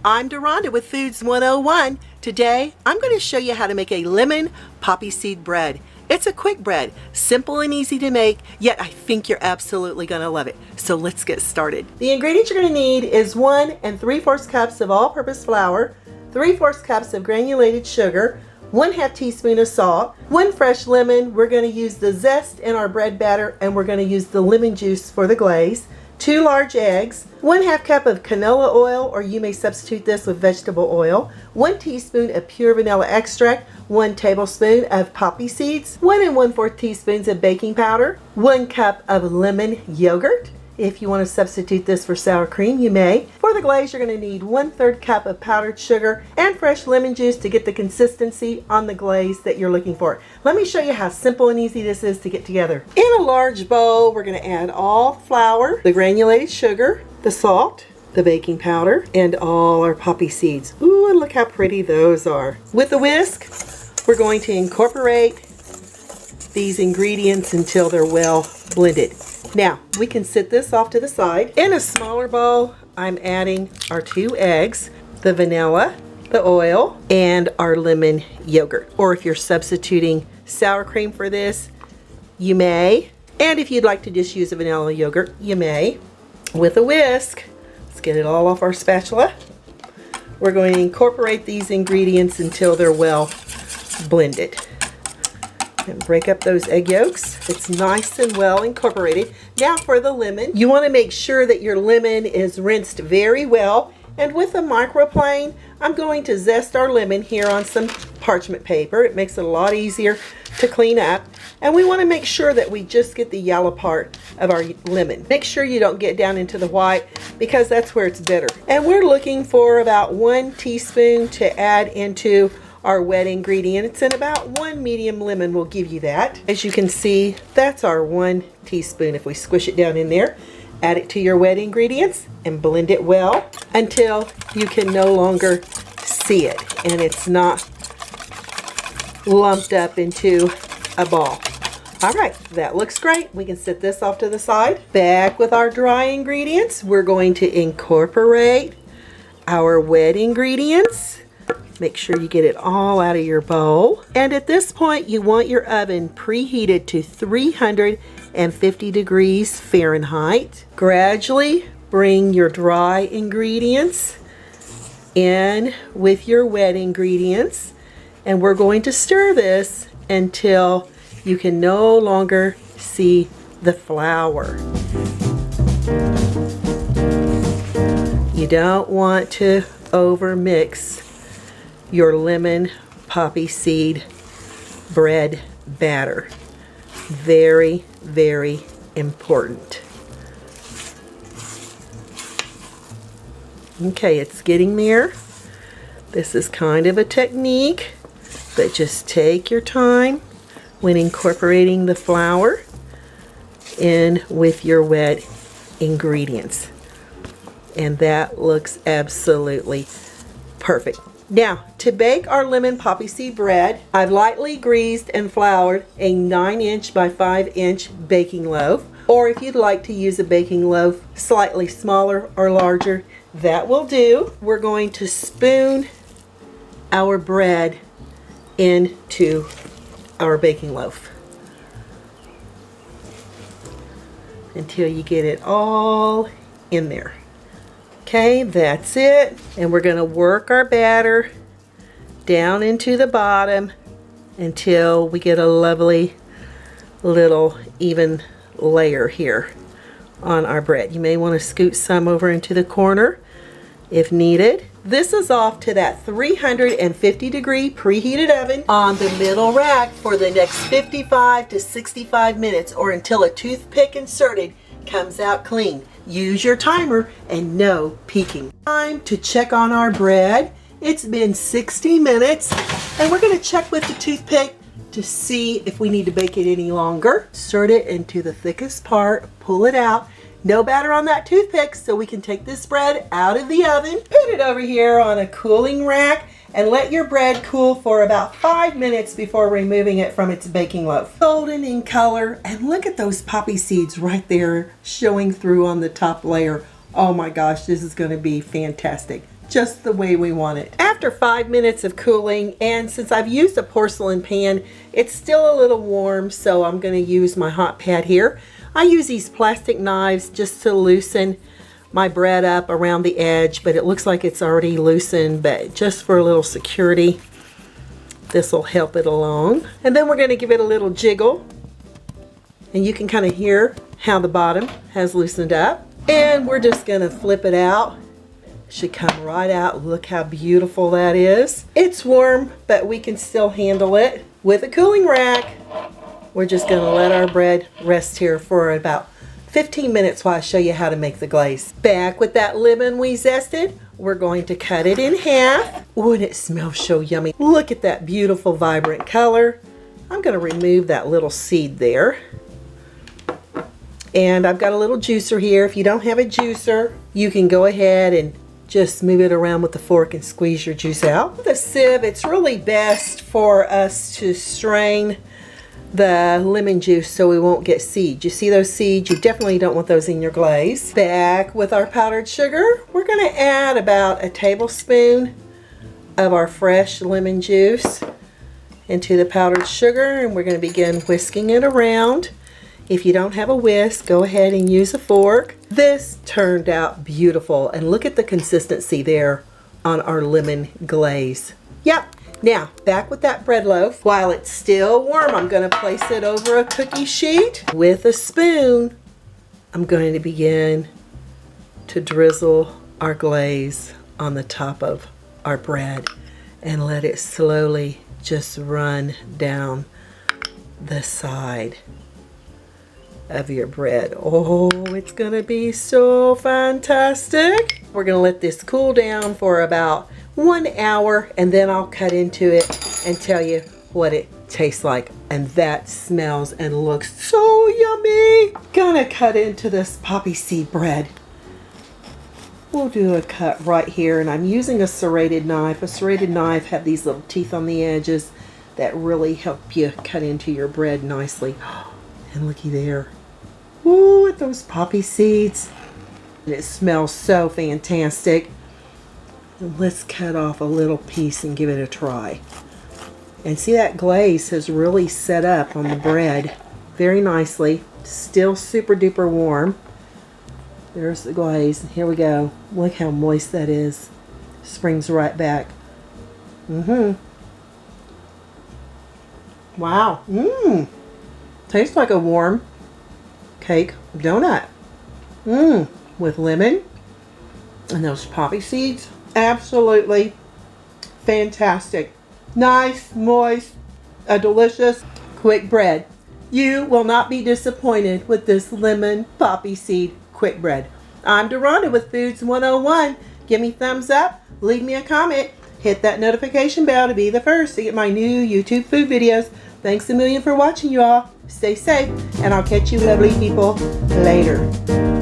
I'm Deronda with Foods 101. Today, I'm going to show you how to make a lemon poppy seed bread. It's a quick bread, simple and easy to make, yet I think you're absolutely going to love it. So let's get started. The ingredients you're going to need is 1 3/4 cups of all-purpose flour, 3/4 cups of granulated sugar, 1/2 teaspoon of salt, 1 fresh lemon. We're going to use the zest in our bread batter, and we're going to use the lemon juice for the glaze. 2 large eggs, 1/2 cup of canola oil, or you may substitute this with vegetable oil, 1 teaspoon of pure vanilla extract, 1 tablespoon of poppy seeds, 1 1/4 teaspoons of baking powder, 1 cup of lemon yogurt. If you want to substitute this for sour cream, you may. For the glaze, you're going to need 1/3 cup of powdered sugar and fresh lemon juice to get the consistency on the glaze that you're looking for. Let me show you how simple and easy this is to get together. In a large bowl, we're going to add all flour, the granulated sugar, the salt, the baking powder, and all our poppy seeds. Ooh, and look how pretty those are. With the whisk, we're going to incorporate these ingredients until they're well blended. Now, we can set this off to the side. In a smaller bowl, I'm adding our 2 eggs, the vanilla, the oil, and our lemon yogurt. Or if you're substituting sour cream for this, you may. And if you'd like to just use a vanilla yogurt, you may. With a whisk, let's get it all off our spatula. We're going to incorporate these ingredients until they're well blended. And break up those egg yolks. It's nice and well incorporated. Now for the lemon, you want to make sure that your lemon is rinsed very well. And with a microplane, I'm going to zest our lemon here on some parchment paper. It makes it a lot easier to clean up. And we want to make sure that we just get the yellow part of our lemon. Make sure you don't get down into the white, because that's where it's bitter. And we're looking for about 1 teaspoon to add into our wet ingredients, and about 1 medium lemon will give you that. As you can see, that's our 1 teaspoon. If we squish it down in there, add it to your wet ingredients and blend it well until you can no longer see it and it's not lumped up into a ball. All right, that looks great. We can set this off to the side. Back with our dry ingredients, we're going to incorporate our wet ingredients. Make sure you get it all out of your bowl. And at this point, you want your oven preheated to 350 degrees Fahrenheit. Gradually bring your dry ingredients in with your wet ingredients. And we're going to stir this until you can no longer see the flour. You don't want to overmix your lemon poppy seed bread batter. Very, very important. Okay, it's getting there. This is kind of a technique, but just take your time when incorporating the flour in with your wet ingredients. And that looks absolutely perfect. Now, to bake our lemon poppy seed bread, I've lightly greased and floured a 9-inch by 5-inch baking loaf. Or if you'd like to use a baking loaf slightly smaller or larger, that will do. We're going to spoon our bread into our baking loaf until you get it all in there. Okay, that's it. And we're going to work our batter down into the bottom until we get a lovely little even layer here on our bread. You may want to scoot some over into the corner if needed. This is off to that 350 degree preheated oven on the middle rack for the next 55 to 65 minutes, or until a toothpick inserted comes out clean. Use your timer and no peeking. Time to check on our bread. It's been 60 minutes, and we're going to check with the toothpick to see if we need to bake it any longer. Insert it into the thickest part, pull it out. No batter on that toothpick, so we can take this bread out of the oven, put it over here on a cooling rack, and let your bread cool for about 5 minutes before removing it from its baking loaf. Golden in color, and look at those poppy seeds right there showing through on the top layer. Oh my gosh, this is going to be fantastic. just the way we want it. After 5 minutes of cooling, and since I've used a porcelain pan, it's still a little warm, so I'm going to use my hot pad here. I use these plastic knives just to loosen my bread up around the edge, but it looks like it's already loosened, but just for a little security, this will help it along. And then we're going to give it a little jiggle, and you can kind of hear how the bottom has loosened up. And we're just going to flip it out. Should come right out. Look how beautiful that is. It's warm, but we can still handle it with a cooling rack. We're just going to let our bread rest here for about 15 minutes while I show you how to make the glaze. Back with that lemon we zested, we're going to cut it in half. Oh, and it smells so yummy. Look at that beautiful vibrant color. I'm going to remove that little seed there. And I've got a little juicer here. If you don't have a juicer, you can go ahead and just move it around with the fork and squeeze your juice out. With a sieve, it's really best for us to strain the lemon juice so we won't get seeds. You see those seeds? You definitely don't want those in your glaze. Back with our powdered sugar, we're going to add about a tablespoon of our fresh lemon juice into the powdered sugar, and we're going to begin whisking it around. If you don't have a whisk, go ahead and use a fork. This turned out beautiful, and look at the consistency there on our lemon glaze. Yep. Now, back with that bread loaf. While it's still warm, I'm going to place it over a cookie sheet. With a spoon, I'm going to begin to drizzle our glaze on the top of our bread and let it slowly just run down the side of your bread. Oh, it's going to be so fantastic. We're going to let this cool down for about 1 hour, and then I'll cut into it and tell you what it tastes like. And that smells and looks so yummy. Gonna cut into this poppy seed bread. We'll do a cut right here, and I'm using a serrated knife. A serrated knife have these little teeth on the edges that really help you cut into your bread nicely. And looky there. Ooh, at those poppy seeds. And it smells so fantastic. Let's cut off a little piece and give it a try. And see, that glaze has really set up on the bread very nicely. Still super duper warm. There's the glaze. Here we go. Look how moist that is. Springs right back. Wow. Tastes like a warm cake donut. With lemon and those poppy seeds. Absolutely fantastic. Nice, moist, a delicious, quick bread. You will not be disappointed with this lemon poppy seed quick bread. I'm Deronda with Foods 101. Give me thumbs up, leave me a comment, hit that notification bell to be the first to get my new YouTube food videos. Thanks a million for watching, you all. Stay safe, and I'll catch you lovely people later.